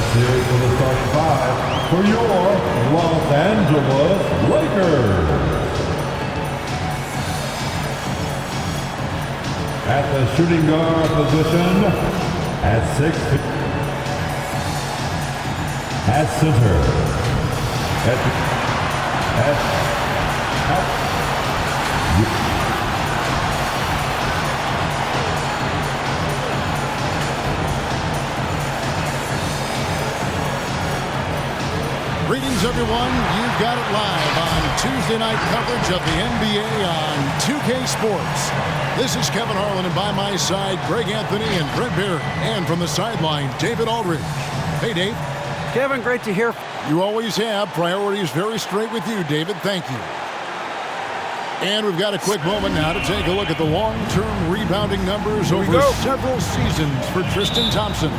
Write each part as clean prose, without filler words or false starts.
Let's see it for the starting five for your Los Angeles Lakers. At the shooting guard position, at 6 feet, at center, Greetings, everyone. You've got it live on Tuesday night coverage of the NBA on 2K Sports. This is Kevin Harlan, and by my side, Greg Anthony and Brent Barry. And from the sideline, David Aldridge. Hey, Dave. Kevin, great to hear. You always have. Priorities very straight with you, David. Thank you. And we've got a quick moment now to take a look at the long-term rebounding numbers over several seasons for Tristan Thompson.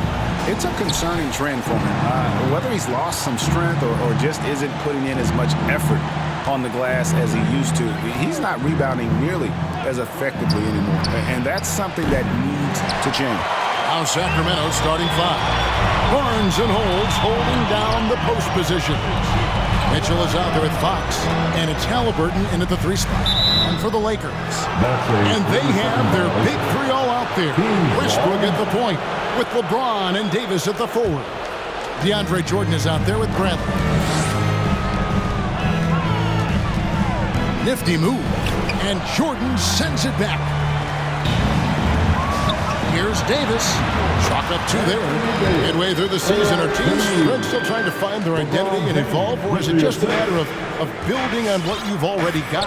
It's a concerning trend for him. Whether he's lost some strength or just isn't putting in as much effort on the glass as he used to, he's not rebounding nearly as effectively anymore. And that's something that needs to change. Now Sacramento starting five. Barnes and Holds holding down the post position. Mitchell is out there with Fox, and it's Halliburton in at the 3 spot. And for the Lakers. And they have their big 3 all out there. Westbrook at the point, with LeBron and Davis at the forward. DeAndre Jordan is out there with Bradley. Nifty move, and Jordan sends it back. Here's Davis. Chalk up 2 there. Midway through the season, are teams still trying to find their identity and evolve, or is it just a matter of building on what you've already got?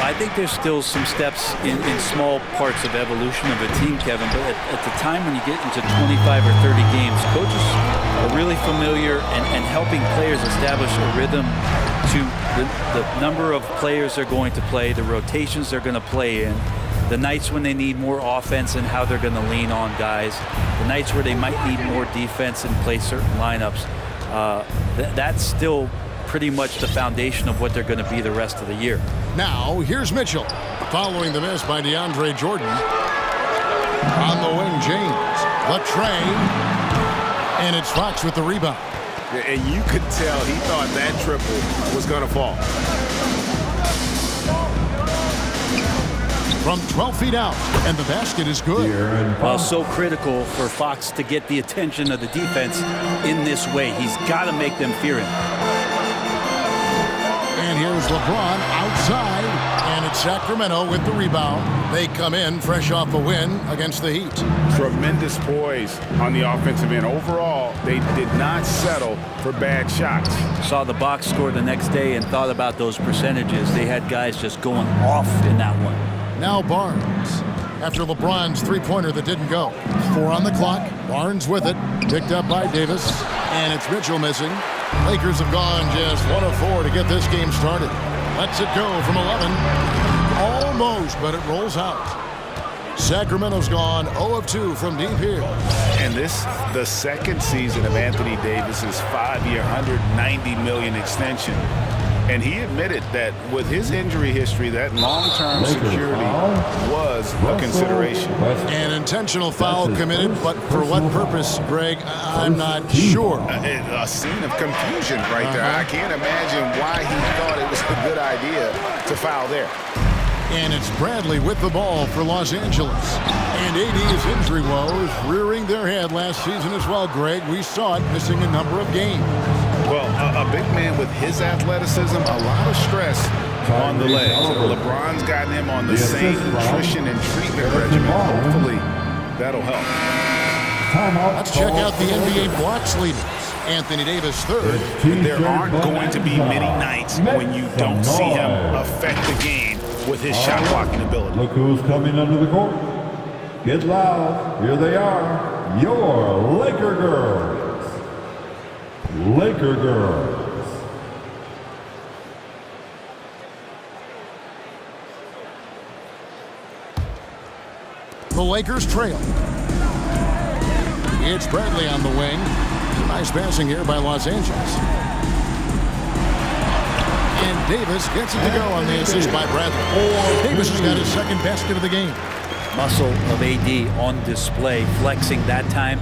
I think there's still some steps in small parts of evolution of a team, Kevin, but at the time when you get into 25 or 30 games, coaches are really familiar and helping players establish a rhythm to the number of players they're going to play, the rotations they're going to play in, the nights when they need more offense and how they're going to lean on guys, the nights where they might need more defense and play certain lineups. That's still pretty much the foundation of what they're going to be the rest of the year. Now, here's Mitchell, following the miss by DeAndre Jordan. On the wing, James. Latrey. And it's Fox with the rebound. And you could tell he thought that triple was going to fall. From 12 feet out, and the basket is good. Well, so critical for Fox to get the attention of the defense in this way. He's got to make them fear him. And here's LeBron outside, and it's Sacramento with the rebound. They come in fresh off a win against the Heat. Tremendous poise on the offensive end. Overall, they did not settle for bad shots. Saw the box score the next day and thought about those percentages. They had guys just going off in that one. Now Barnes, after LeBron's 3-pointer that didn't go. 4 on the clock. Barnes with it, picked up by Davis, and it's Mitchell missing. Lakers have gone just 1 of 4 to get this game started. Lets it go from 11. Almost, but it rolls out. Sacramento's gone 0 of 2 from deep here. And this, the second season of Anthony Davis's 5-year, $190 million extension. And he admitted that with his injury history, that long-term security was a consideration. An intentional foul committed, but for what purpose, Greg? I'm not sure. A scene of confusion right there. I can't imagine why he thought it was a good idea to foul there. And it's Bradley with the ball for Los Angeles. And AD's injury woes rearing their head last season as well, Greg. We saw it missing a number of games. Well, a big man with his athleticism, a lot of stress on the legs. LeBron's gotten him on the same nutrition and treatment regimen. Hopefully, that'll help. Let's check out the NBA blocks leaders. Anthony Davis third. There aren't going to be many nights when you don't see him affect the game with his shot blocking ability. Look who's coming under the court. Get loud. Here they are. Your Laker girls. Laker girls. The Lakers trail. It's Bradley on the wing. Nice passing here by Los Angeles. And Davis gets it to go on the assist by Bradley. Davis has got his second basket of the game. Muscle of AD on display, flexing that time.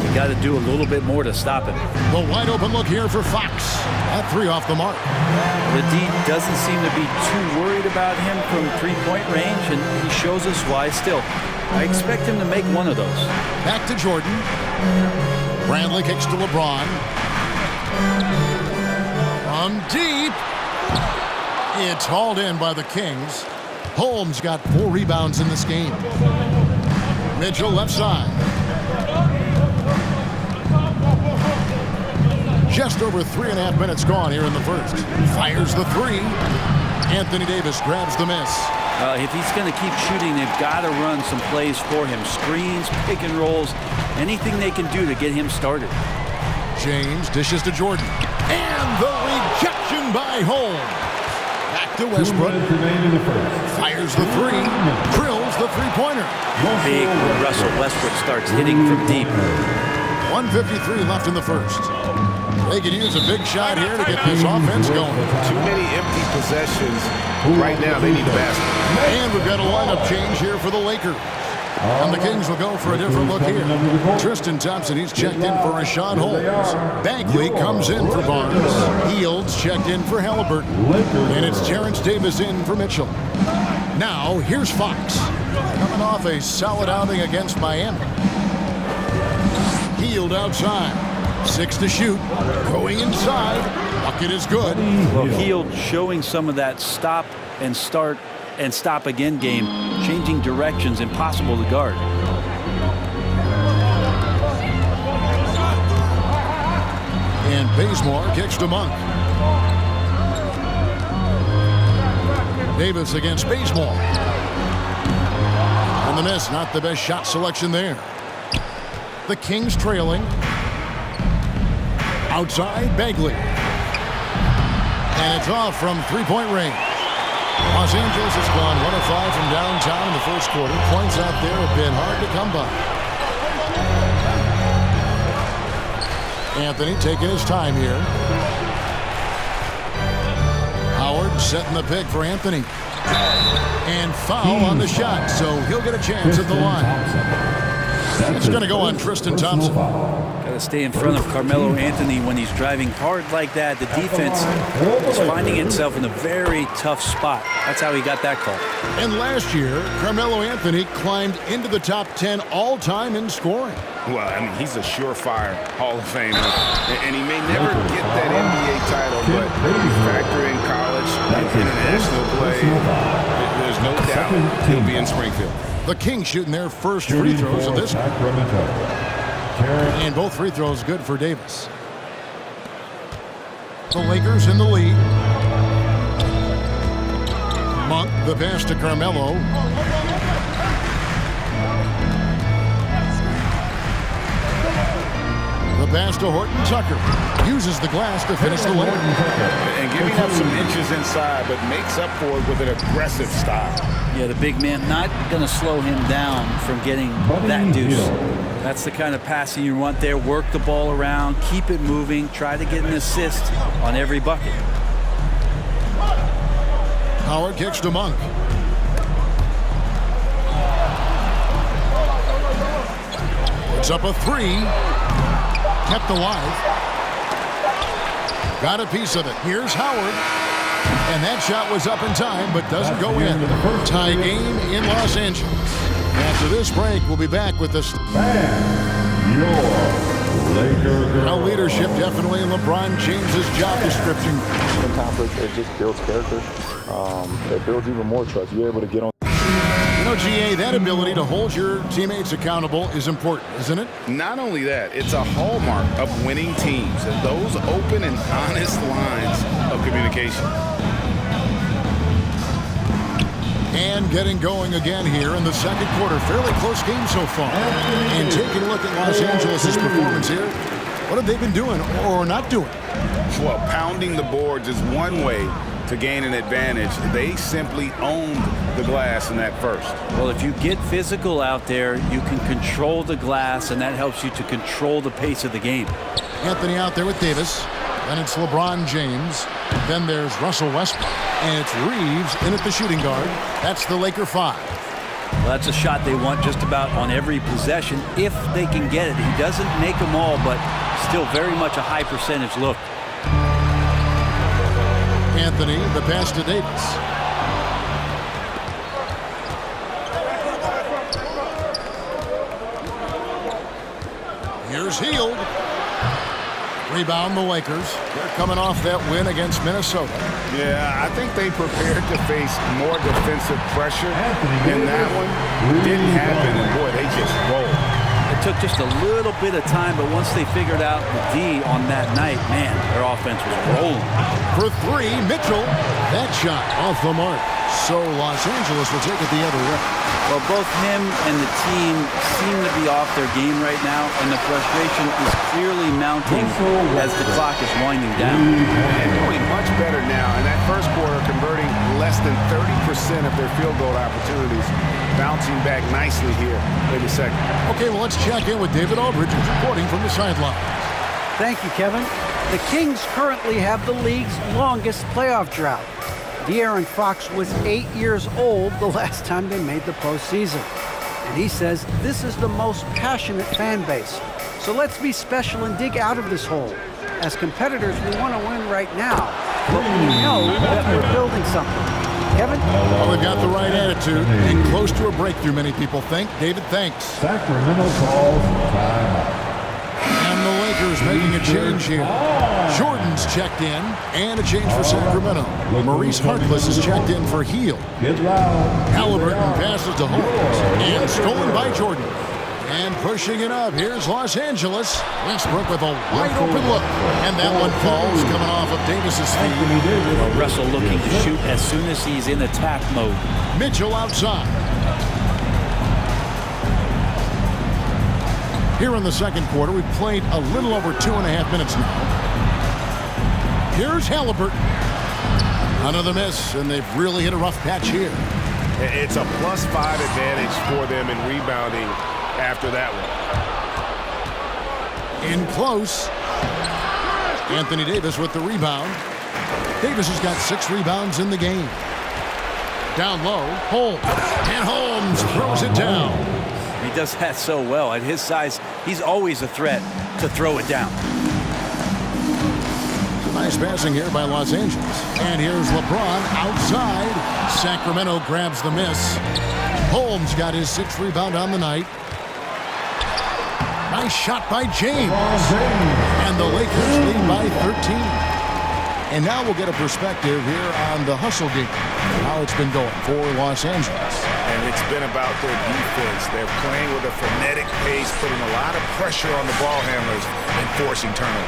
You got to do a little bit more to stop him. The wide open look here for Fox. At 3 off the mark. The D doesn't seem to be too worried about him from three-point range, and he shows us why still. I expect him to make one of those. Back to Jordan. Bradley kicks to LeBron. From deep. It's hauled in by the Kings. Holmes got 4 rebounds in this game. Mitchell left side. Just over 3.5 minutes gone here in the first. Fires the 3. Anthony Davis grabs the miss. If he's going to keep shooting, they've got to run some plays for him. Screens, pick and rolls, anything they can do to get him started. James dishes to Jordan. And the rejection by Holmes. Back to Westbrook. Fires the 3. Drills the three-pointer. Big when Russell Westbrook starts hitting from deep. 1:53 left in the first. They can use a big shot here to get this offense going. Too many empty possessions. Right now, they need a basket. And we've got a lineup change here for the Lakers. And the Kings will go for a different look here. Tristan Thompson, he's checked in for Rashawn Holmes. Bagley comes in for Barnes. Fields checked in for Halliburton. And it's Terrence Davis in for Mitchell. Now, here's Fox. Coming off a solid outing against Miami. Hield outside. 6 to shoot. Going inside. Bucket is good. Well, Hield showing some of that stop and start and stop again game. Changing directions, impossible to guard. And Bazemore kicks to Monk. Davis against Bazemore. And the miss, not the best shot selection there. The Kings trailing. Outside, Bagley. And it's off from three-point range. Los Angeles has gone 1 of 5 from downtown in the first quarter. Points out there have been hard to come by. Anthony taking his time here. Howard setting the pick for Anthony. And foul on the shot, so he'll get a chance at the line. It's going to go on Tristan Thompson. Got to stay in front of Carmelo Anthony when he's driving hard like that. The defense is finding itself in a very tough spot. That's how he got that call. And last year, Carmelo Anthony climbed into the top 10 all-time in scoring. Well, I mean, he's a surefire Hall of Famer. And he may never get that NBA title, but when you factor in college and international play, there's no doubt he'll be in Springfield. The Kings shooting their first free throws of this game. And both free throws good for Davis. The Lakers in the lead. Monk, the pass to Carmelo. The pass to Horton Tucker. Uses the glass to finish the layup. And giving up some inches inside, but makes up for it with an aggressive style. Yeah, the big man not going to slow him down from getting that deuce. That's the kind of passing you want there. Work the ball around, keep it moving, try to get an assist on every bucket. Howard kicks to Monk. It's up a 3. Kept alive. Got a piece of it. Here's Howard. And that shot was up in time, but doesn't go in. Tie game in Los Angeles. After this break, we'll be back with this. Your Laker girl. Now, leadership definitely in LeBron James's job description. Sometimes it just builds character. It builds even more trust. You're able to get on. You know, GA, that ability to hold your teammates accountable is important, isn't it? Not only that, it's a hallmark of winning teams, and those open and honest lines of communication. And getting going again here in the second quarter. Fairly close game so far. And taking a look at Los Angeles' performance here. What have they been doing or not doing? Well, pounding the boards is one way to gain an advantage. They simply owned the glass in that first. Well, if you get physical out there, you can control the glass, and that helps you to control the pace of the game. Anthony out there with Davis. Then it's LeBron James. Then there's Russell Westbrook. And it's Reeves in at the shooting guard. That's the Laker 5. Well, that's a shot they want just about on every possession if they can get it. He doesn't make them all, but still very much a high percentage look. Anthony, the pass to Davis. Here's Hield. Rebound the Lakers. They're coming off that win against Minnesota. Yeah, I think they prepared to face more defensive pressure, and that one didn't happen, and boy, they just rolled. It took just a little bit of time, but once they figured out the D on that night, man, their offense was rolling. For three, Mitchell. That shot off the mark. So Los Angeles will take it the other way. Well, both him and the team seem to be off their game right now, and the frustration is clearly mounting as the clock is winding down. And doing much better now. In that first quarter, converting less than 30% of their field goal opportunities. Bouncing back nicely here in the second. Okay, well, let's check in with David Aldridge, reporting from the sideline. Thank you, Kevin. The Kings currently have the league's longest playoff drought. De'Aaron Fox was 8 years old the last time they made the postseason. And he says this is the most passionate fan base. So let's be special and dig out of this hole. As competitors, we want to win right now, but we know that we're building something. Kevin? Well, they've got the right attitude and close to a breakthrough, many people think. David, thanks. Sacramento calls timeout. And the Lakers making a change here. Jordan's checked in, and a change for Sacramento. Maurice Harkless is checked in for Hield. Get loud. Halliburton passes to Holmes, and stolen by Jordan. And pushing it up, here's Los Angeles. Westbrook with a wide-open look. And that one falls, coming off of Davis's feet. Russell looking to shoot as soon as he's in attack mode. Mitchell outside. Here in the second quarter, we've played a little over 2.5 minutes now. Here's Halliburton. Another miss, and they've really hit a rough patch here. It's a +5 advantage for them in rebounding after that one. In close. Anthony Davis with the rebound. Davis has got 6 rebounds in the game. Down low, Holmes. And Holmes throws it down. He does that so well. At his size, he's always a threat to throw it down. Nice passing here by Los Angeles. And here's LeBron outside. Sacramento grabs the miss. Holmes got his 6th rebound on the night. Nice shot by James. And the Lakers lead by 13. And now we'll get a perspective here on the hustle game. How it's been going for Los Angeles. And it's been about their defense. They're playing with a frenetic pace, putting a lot of pressure on the ball handlers and forcing turnovers.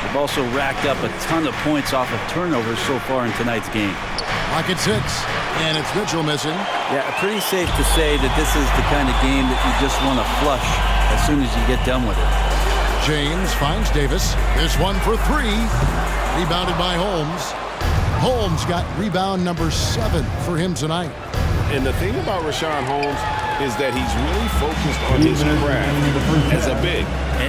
They've also racked up a ton of points off of turnovers so far in tonight's game. Clock at 6, and it's Mitchell missing. Yeah, pretty safe to say that this is the kind of game that you just want to flush as soon as you get done with it. James finds Davis. This one for 3. Rebounded by Holmes. Holmes got rebound number 7 for him tonight. And the thing about Richaun Holmes is that he's really focused on his craft as a big.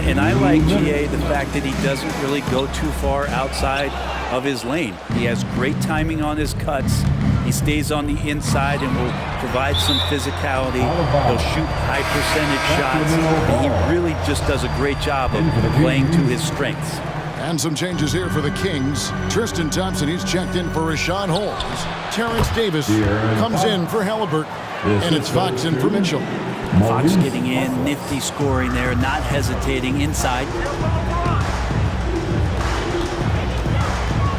And I like, GA, the fact that he doesn't really go too far outside of his lane. He has great timing on his cuts. He stays on the inside and will provide some physicality. He'll shoot high percentage shots. And he really just does a great job of playing to his strengths. And some changes here for the Kings. Tristan Thompson, he's checked in for Richaun Holmes. Terrence Davis comes in for Halliburton. And it's Fox in for Mitchell. Fox getting in, nifty scoring there, not hesitating inside.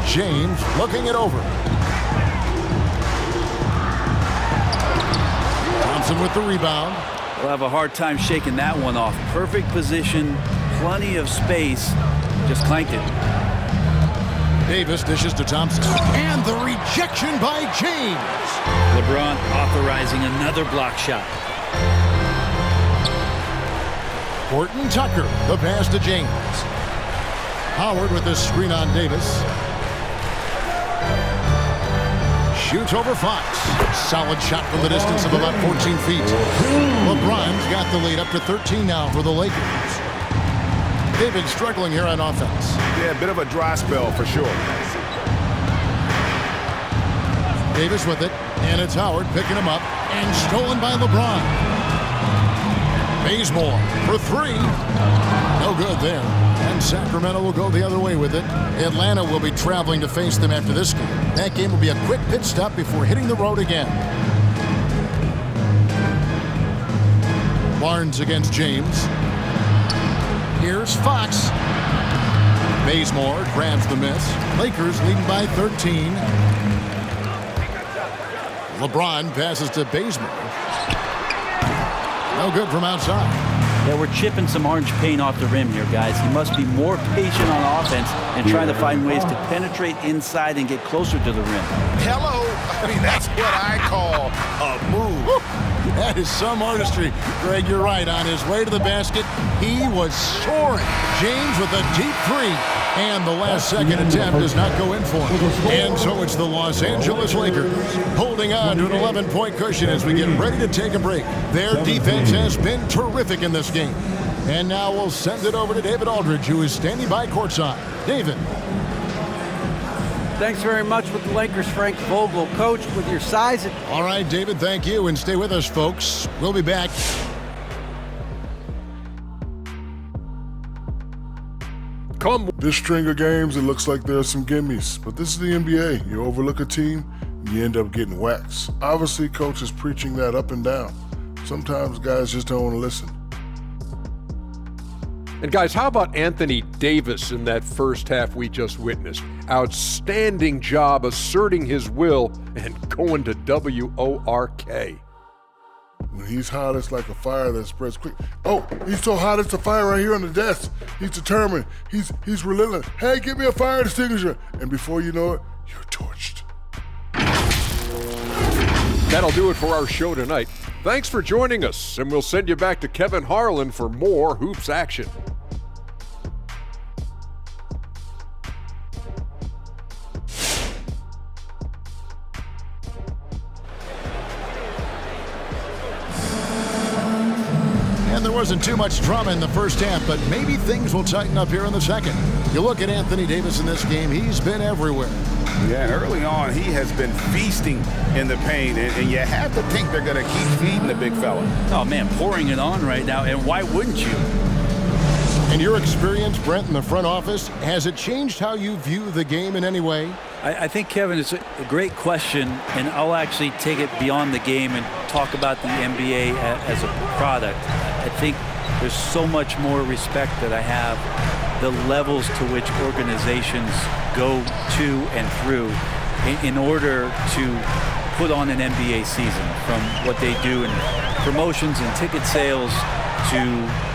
James looking it over. Thompson with the rebound. We'll have a hard time shaking that one off. Perfect position, plenty of space. Just clanked it. Davis dishes to Thompson. And the rejection by James. LeBron authorizing another block shot. Horton Tucker, the pass to James. Howard with the screen on Davis. Shoots over Fox. Solid shot from the distance of about 14 feet. LeBron's got the lead up to 13 now for the Lakers. They've been struggling here on offense. Yeah, a bit of a dry spell for sure. Davis with it. And it's Howard picking him up and stolen by LeBron. Bazemore for three. No good there. And Sacramento will go the other way with it. Atlanta will be traveling to face them after this game. That game will be a quick pit stop before hitting the road again. Barnes against James. Here's Fox. Bazemore grabs the miss. Lakers leading by 13. LeBron passes to Bazemore. No good from outside. Yeah, we're chipping some orange paint off the rim here, guys. He must be more patient on offense and trying to find ways to penetrate inside and get closer to the rim. Hello. I mean, that's what I call a move. That is some artistry. Greg, you're right. On his way to the basket, he was soaring. James with a deep three. And the last second attempt does not go in for him. And so it's the Los Angeles Lakers holding on to an 11-point cushion as we get ready to take a break. Their defense has been terrific in this game. And now we'll send it over to David Aldridge, who is standing by courtside. David. Thanks very much with the Lakers, Frank Vogel. Coach, with your size. All right, David, thank you. And stay with us, folks. We'll be back. This string of games, it looks like there are some gimmies, but this is the NBA. You overlook a team, you end up getting waxed. Obviously, coach is preaching that up and down. Sometimes guys just don't want to listen. And guys, how about Anthony Davis in that first half we just witnessed? Outstanding job asserting his will and going to WORK. When he's hot, it's like a fire that spreads quick. Oh, he's so hot, it's a fire right here on the desk. He's determined. He's relentless. Hey, give me a fire extinguisher. And before you know it, you're torched. That'll do it for our show tonight. Thanks for joining us, and we'll send you back to Kevin Harlan for more Hoops action. And there wasn't too much drama in the first half, but maybe things will tighten up here in the second. You look at Anthony Davis in this game, he's been everywhere. Yeah, early on, he has been feasting in the paint, and you have to think they're going to keep feeding the big fella. Oh, man, pouring it on right now, and why wouldn't you? In your experience, Brent, in the front office, has it changed how you view the game in any way? I think, Kevin, it's a great question, and I'll actually take it beyond the game and talk about the NBA as a product. I think there's so much more respect that I have, the levels to which organizations go to and through in order to put on an NBA season, from what they do in promotions and ticket sales to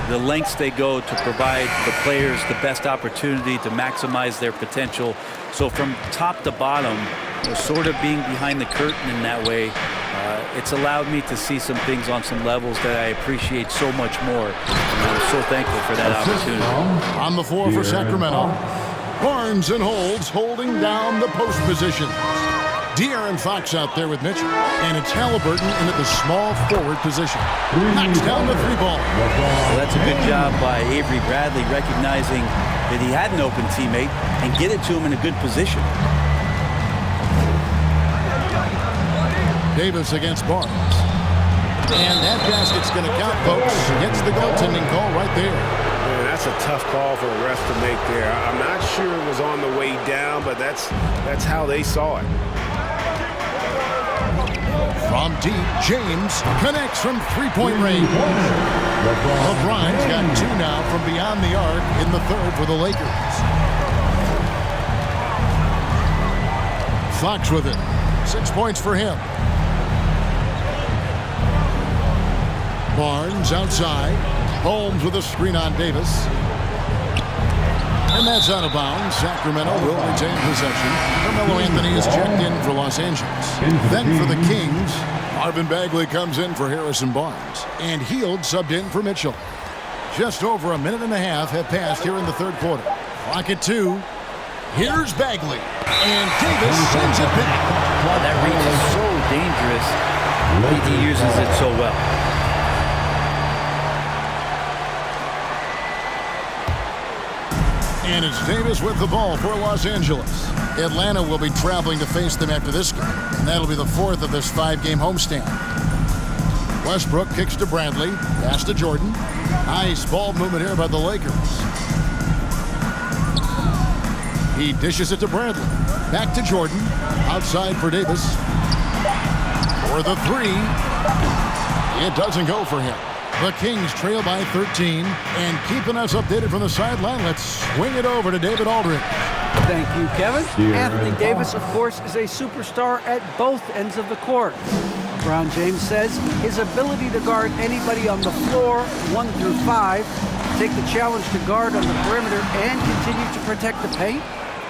the lengths they go to provide the players the best opportunity to maximize their potential. So from top to bottom, sort of being behind the curtain in that way, it's allowed me to see some things on some levels that I appreciate so much more. And I'm so thankful for that opportunity. On the floor for Sacramento, Barnes and Holds holding down the post positions. De'Aaron Fox out there with Mitchell, and it's Halliburton in at the small forward position. Knocks down the three ball. Well, that's a good job by Avery Bradley, recognizing that he had an open teammate and get it to him in a good position. Davis against Barnes. And that basket's going to count, folks. Gets the goaltending call right there. Man, that's a tough call for a ref to make there. I'm not sure it was on the way down, but that's how they saw it. From deep, James connects from three-point range. LeBron's got two now from beyond the arc in the third for the Lakers. Fox with it. 6 points for him. Barnes outside. Holmes with a screen on Davis. And that's out of bounds. Sacramento will retain possession. Carmelo Anthony is checked in for Los Angeles. Then for the Kings, Marvin Bagley comes in for Harrison Barnes. And Hield subbed in for Mitchell. Just over a minute and a half have passed here in the third quarter. Clock at 2. Here's Bagley. And Davis sends it back. Wow, that reach is so dangerous. He uses it so well. And it's Davis with the ball for Los Angeles. Atlanta will be traveling to face them after this game. And that'll be the fourth of this 5-game homestand. Westbrook kicks to Bradley. Pass to Jordan. Nice ball movement here by the Lakers. He dishes it to Bradley. Back to Jordan. Outside for Davis. For the three. It doesn't go for him. The Kings trail by 13. And keeping us updated from the sideline, let's swing it over to David Aldridge. Thank you, Kevin. Anthony Davis, of course, is a superstar at both ends of the court. LeBron James says his ability to guard anybody on the floor, 1 through 5, take the challenge to guard on the perimeter and continue to protect the paint,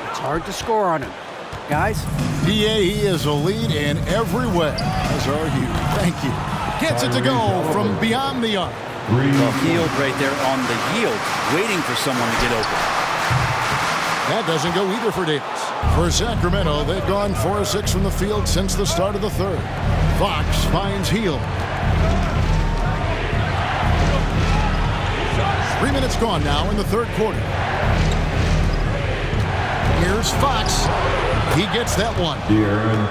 it's hard to score on him. Guys? He is a lead in every way. As are you. Thank you. Gets it to go from beyond the arc. Yield right there on the yield, waiting for someone to get open. That doesn't go either for Davis. For Sacramento, they've gone 4 of 6 from the field since the start of the third. Fox finds Hield. 3 minutes gone now in the third quarter. Here's Fox. He gets that one.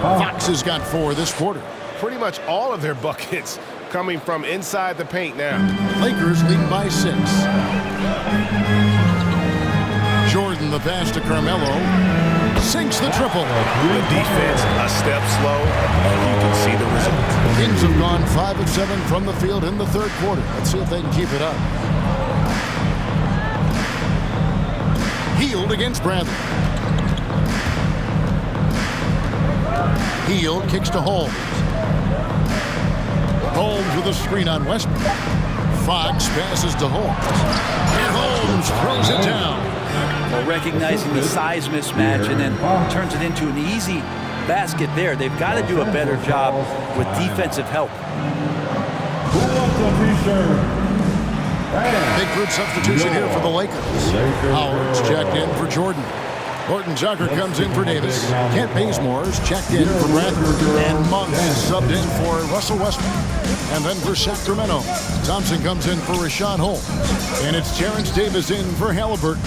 Fox has got 4 this quarter. Pretty much all of their buckets coming from inside the paint now. Lakers lead by 6. Jordan, the pass to Carmelo. Sinks the triple. The defense a step slow, and you can see the results. Kings have gone 5 of 7 from the field in the third quarter. Let's see if they can keep it up. Hield against Bradley. Hield kicks to Holmes. Holmes with a screen on Westbrook. Fox passes to Holmes. And Holmes throws it down. Well, recognizing the size mismatch and then turns it into an easy basket there. They've got to do a better job with defensive help. Big group substitution here for the Lakers. Howard's checked in for Jordan. Horton Tucker comes in for Davis. Kent Bazemore's checked in for Bradford. And Monk subbed in for Russell Westbrook. And then for Sacramento, Thompson comes in for Rashawn Holmes. And it's Terrence Davis in for Halliburton.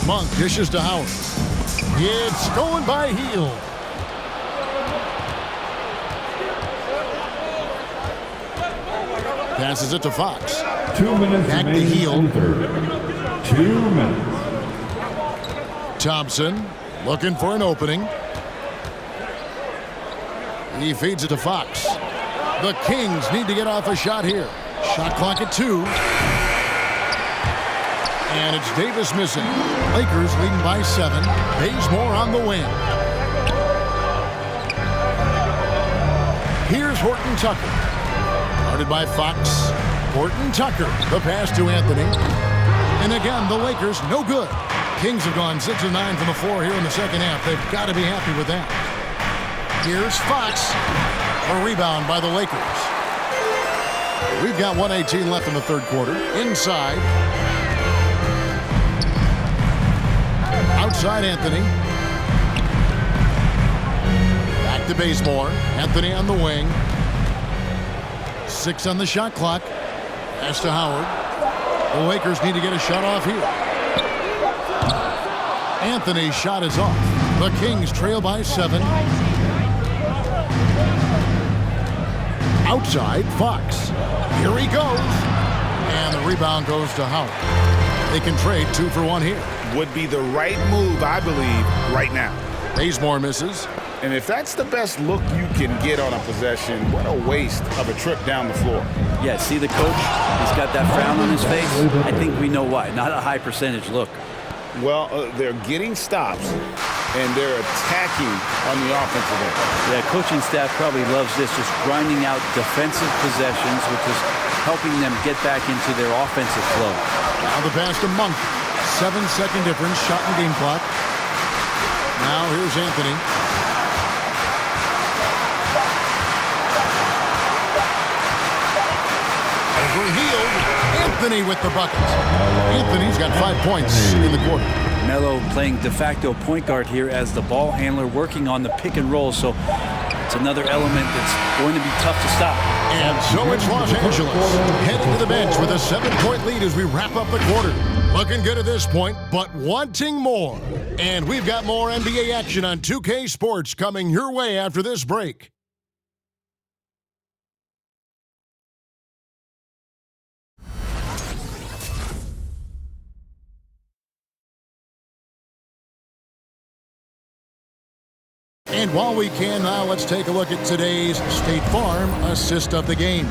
Monk dishes to Howard. It's stolen by Hield. Passes it to Fox. 2 minutes Back to remaining Hield. in third. 2 minutes. Thompson looking for an opening. He feeds it to Fox. The Kings need to get off a shot here. Shot clock at 2. And it's Davis missing. Lakers leading by 7. Bazemore on the wing. Here's Horton Tucker. Guarded by Fox. Horton Tucker. The pass to Anthony. And again, the Lakers no good. Kings have gone 6 of 9 from the floor here in the second half. They've got to be happy with that. Here's Fox. A rebound by the Lakers. We've got 1:18 left in the third quarter. Inside. Outside Anthony. Back to Bazemore. Anthony on the wing. 6 on the shot clock. Pass to Howard. The Lakers need to get a shot off here. Anthony's shot is off. The Kings trail by 7. Outside, Fox. Here he goes. And the rebound goes to Howard. They can trade 2 for 1 here. Would be the right move, I believe, right now. Bazemore misses. And if that's the best look you can get on a possession, what a waste of a trip down the floor. Yeah, see the coach? He's got that frown on his face. I think we know why. Not a high percentage look. Well, they're getting stops, and they're attacking on the offensive end. Yeah, coaching staff probably loves this, just grinding out defensive possessions, which is helping them get back into their offensive flow. Now the pass to Monk. 7-second difference, shot and game clock. Now here's Anthony. Over Hield. Anthony with the bucket. Anthony's got 5 points in the quarter. Melo playing de facto point guard here as the ball handler, working on the pick and roll, so it's another element that's going to be tough to stop. And so it's Los Angeles heading to the bench with a 7-point lead as we wrap up the quarter. Looking good at this point, but wanting more. And we've got more NBA action on 2K Sports coming your way after this break. And while we can now, let's take a look at today's State Farm assist of the game.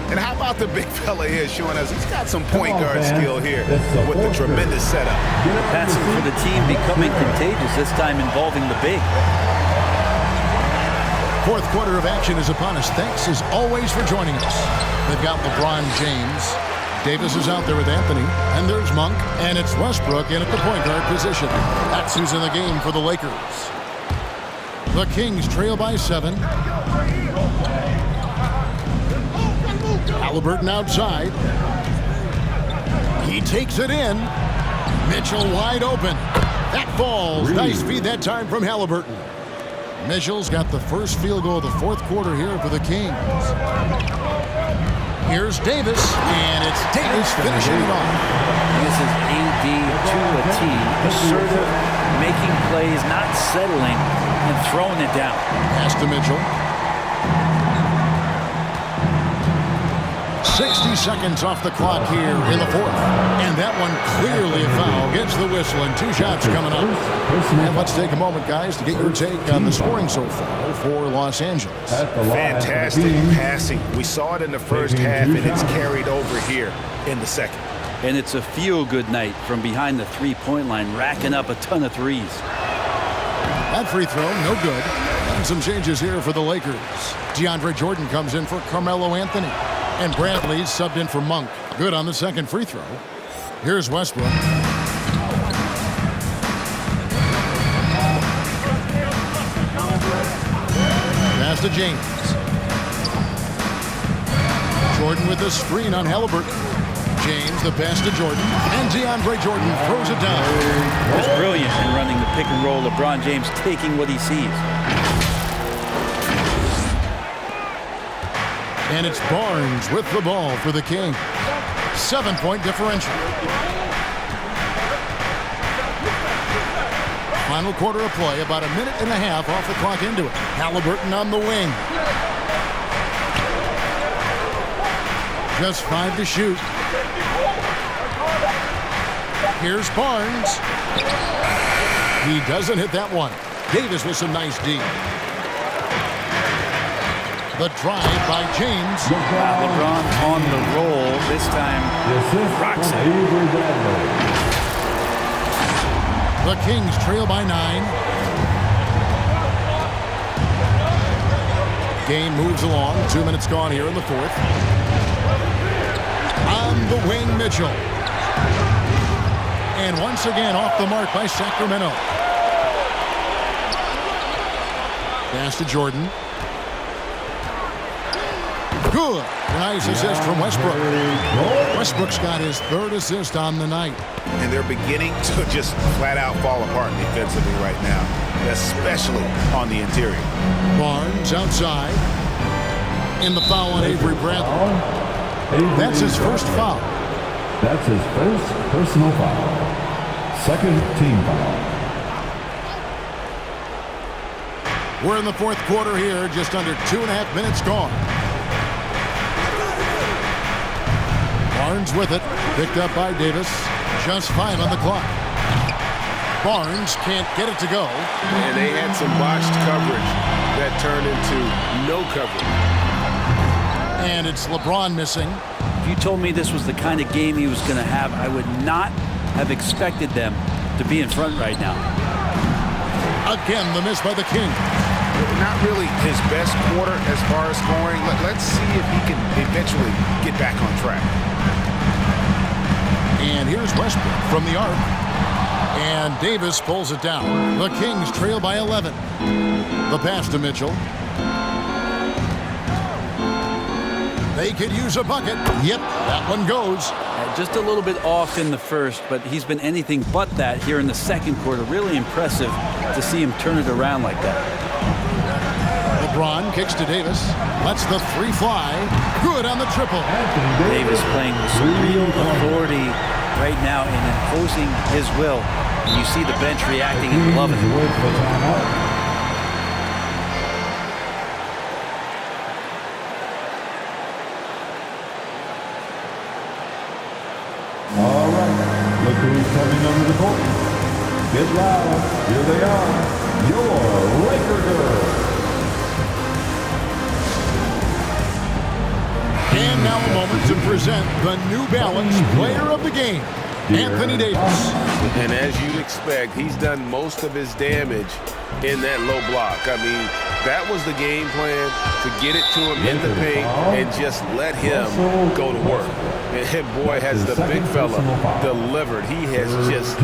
And how about the big fella here showing us he's got some point guard skill here with the tremendous setup. Passing for the team becoming contagious, this time involving the big. Fourth quarter of action is upon us. Thanks as always for joining us. They've got LeBron James. Davis is out there with Anthony. And there's Monk. And it's Westbrook in at the point guard position. That's who's in the game for the Lakers. The Kings trail by 7. Halliburton outside. He takes it in. Mitchell wide open. That falls. Nice feed that time from Halliburton. Mitchell's got the first field goal of the fourth quarter here for the Kings. Here's Davis, and it's Davis finishing it off. This is AD to a T. Assertive, making plays, not settling, and throwing it down. Pass to Mitchell. 60 seconds off the clock here in the fourth. And that one clearly a foul. Gets the whistle and 2 shots coming up. And let's take a moment, guys, to get your take on the scoring so far for Los Angeles. Fantastic passing. We saw it in the first half, and it's carried over here in the second. And it's a feel-good night from behind the three-point line, racking up a ton of threes. That free throw, no good. And some changes here for the Lakers. DeAndre Jordan comes in for Carmelo Anthony. And Bradley subbed in for Monk. Good on the second free throw. Here's Westbrook. Pass to James. Jordan with the screen on Halliburton. James, the pass to Jordan. And DeAndre Jordan throws it down. He was brilliant in running the pick and roll. LeBron James taking what he sees. And it's Barnes with the ball for the King. 7-point differential. Final quarter of play, about a minute and a half off the clock into it. Halliburton on the wing. Just 5 to shoot. Here's Barnes. He doesn't hit that one. Davis with some nice D. The drive by James. LeBron on the roll. This time, rocks it. The Kings trail by 9. Game moves along. 2 minutes gone here in the fourth. On the wing, Mitchell. And once again off the mark by Sacramento. Pass to Jordan. Good. Nice assist from Westbrook. Westbrook's got his third assist on the night. And they're beginning to just flat out fall apart defensively right now, especially on the interior. Barnes outside. In the foul on Avery Bradley. That's his first foul. That's his first personal foul. Second team foul. We're in the fourth quarter here, just under 2.5 minutes gone. Barnes with it, picked up by Davis. Just 5 on the clock. Barnes can't get it to go. And they had some botched coverage that turned into no coverage. And it's LeBron missing. If you told me this was the kind of game he was going to have, I would not have expected them to be in front right now. Again, the miss by the King. Not really his best quarter as far as scoring. Let's see if he can eventually get back on track. And here's Westbrook from the arc. And Davis pulls it down. The Kings trail by 11. The pass to Mitchell. They could use a bucket. Yep, that one goes. Just a little bit off in the first, but he's been anything but that here in the second quarter. Really impressive to see him turn it around like that. LeBron kicks to Davis. Lets the three fly. Good on the triple. Davis playing with some real authority right now in imposing his will. And you see the bench reacting and loving it. All right, look who's coming under the court. Get loud, here they are, your Laker girls. And now a moment to present the New Balance Player of the Game, Anthony Davis. And as you'd expect, he's done most of his damage in that low block. I mean, that was the game plan, to get it to him in the paint and just let him go to work. And boy, has the big fella delivered. He has just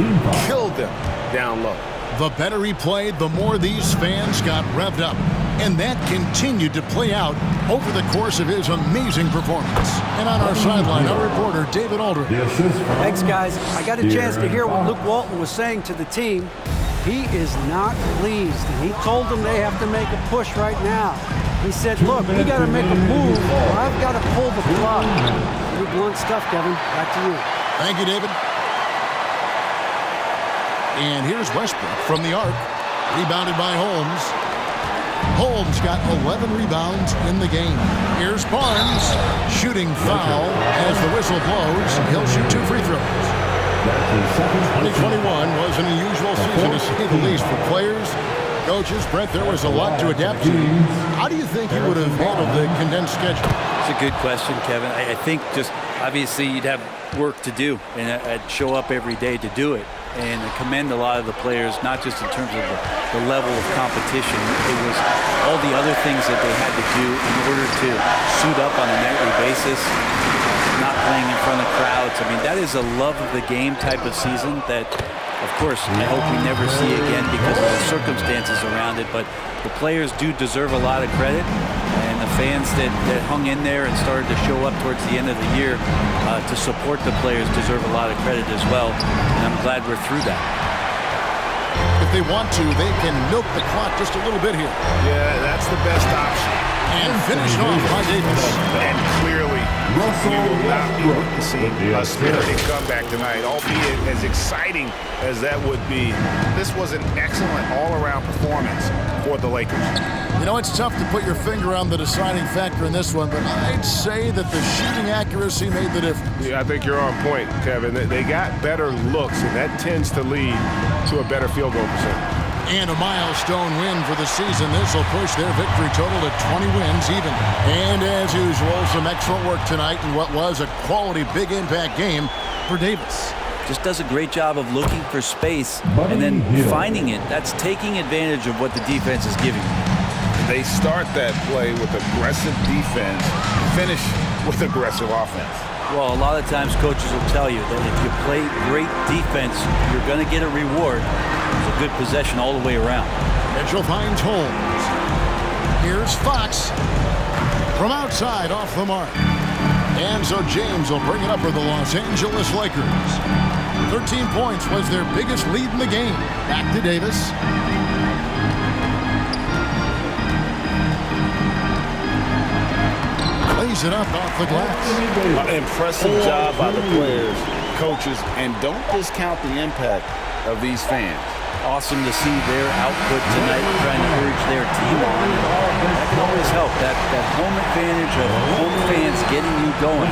killed them down low. The better he played, the more these fans got revved up. And that continued to play out over the course of his amazing performance. And on our sideline, our reporter, David Aldridge. Thanks, guys. I got a chance to hear what Luke Walton was saying to the team. He is not pleased, and he told them they have to make a push right now. He said, look, we got to make a move, or I've got to pull the plug. Pretty blunt stuff, Kevin. Back to you. Thank you, David. And here's Westbrook from the arc, rebounded by Holmes. Holmes got 11 rebounds in the game. Here's Barnes, shooting foul as the whistle blows. He'll shoot 2 free throws. 2021 was an unusual season, to say the least, for players, coaches. Brett, there was a lot to adapt to. How do you think you would have handled the condensed schedule? It's a good question, Kevin. I think just obviously you'd have work to do, and I'd show up every day to do it. And I commend a lot of the players, not just in terms of the level of competition. It was all the other things that they had to do in order to suit up on a nightly basis, not playing in front of crowds. I mean, that is a love of the game type of season that, of course, I hope we never see again because of the circumstances around it. But the players do deserve a lot of credit. And the fans that hung in there and started to show up towards the end of the year to support the players deserve a lot of credit as well. And I'm glad we're through that. If they want to, they can milk the clock just a little bit here. Yeah, that's the best option. And finished off by Davis. And clearly, you will not be witnessing a spirited comeback tonight, albeit as exciting as that would be. This was an excellent all-around performance for the Lakers. You know, it's tough to put your finger on the deciding factor in this one, but I'd say that the shooting accuracy made the difference. Yeah, I think you're on point, Kevin. They got better looks, and that tends to lead to a better field goal percentage. And a milestone win for the season. This will push their victory total to 20 wins even. And as usual, some excellent work tonight in what was a quality big impact game for Davis. Just does a great job of looking for space and then finding it. That's taking advantage of what the defense is giving you. They start that play with aggressive defense, finish with aggressive offense. Well, a lot of times coaches will tell you that if you play great defense, you're going to get a reward. It's a good possession all the way around. Mitchell finds Holmes. Here's Fox from outside off the mark. And so James will bring it up for the Los Angeles Lakers. 13 points was their biggest lead in the game. Back to Davis. Lays it up off the glass. Impressive job by the players, coaches, and don't discount the impact of these fans. Awesome to see their output tonight, trying to urge their team on. That can always help. That home advantage of home fans getting you going,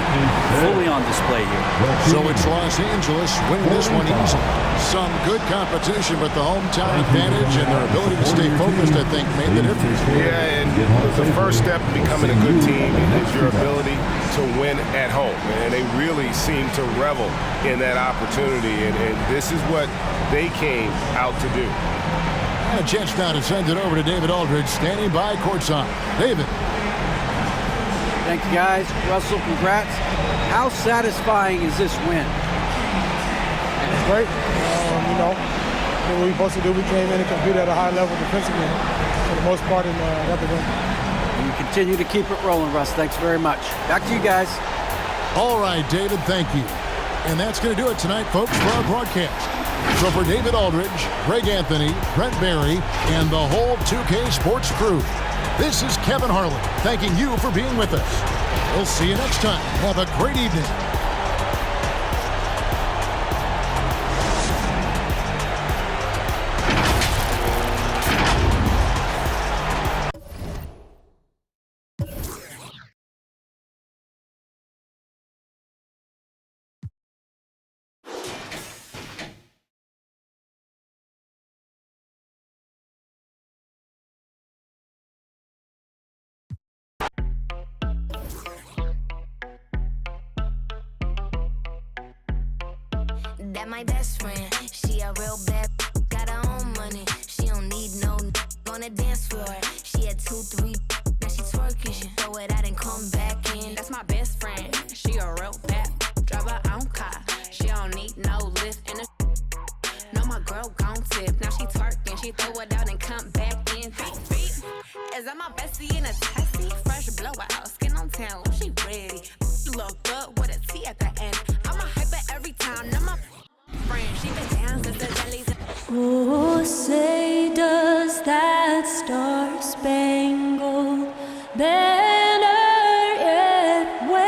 fully on display here. So it's Los Angeles winning this one easily. Some good competition, but the hometown advantage and their ability to stay focused, I think, made the difference. Yeah, and the first step in becoming a good team is your ability to win at home. And they really seem to revel in that opportunity, and this is what they came out to do. And a chance now to send it over to David Aldridge, standing by courtside. David. Thank you, guys. Russell, congrats. How satisfying is this win? It's great. You know, what we were supposed to do, we came in and competed at a high level defensively for the most part and got the win. And you continue to keep it rolling, Russ. Thanks very much. Back to you guys. All right, David, thank you. And that's going to do it tonight, folks, for our broadcast. So for David Aldridge, Greg Anthony, Brent Barry, and the whole 2K Sports crew, this is Kevin Harlan thanking you for being with us. We'll see you next time. Have a great evening. got my best friend. She a real bad, got her own money. She don't need no on the dance floor. She had 2, 3, now she twerking. She throw it out and come back in. That's my best friend. She a real bad, drive her own car. She don't need no lift in the. No, my girl gon' tip. Now she twerking. She throw it out and come back in. Beat. Is that my bestie in a taxi? Fresh blowout, skin on town. She ready. Look good with a T at the end. I'm a hyper every time. Now my friend, she been down since the jellies. Oh, say does that star-spangled banner yet wave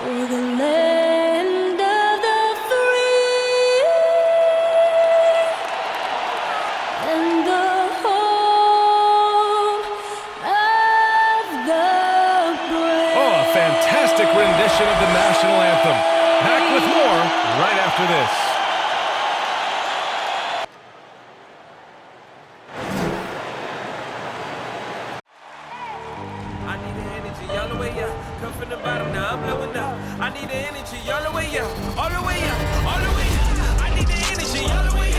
o'er the land of the free and the home of the brave? Oh, a fantastic rendition of the national anthem. Back with more right after this. I need the energy all the way up. Come from the bottom, now I'm blowing up. I need the energy all the way up, all the way up, all the way up. I need the energy all the way up.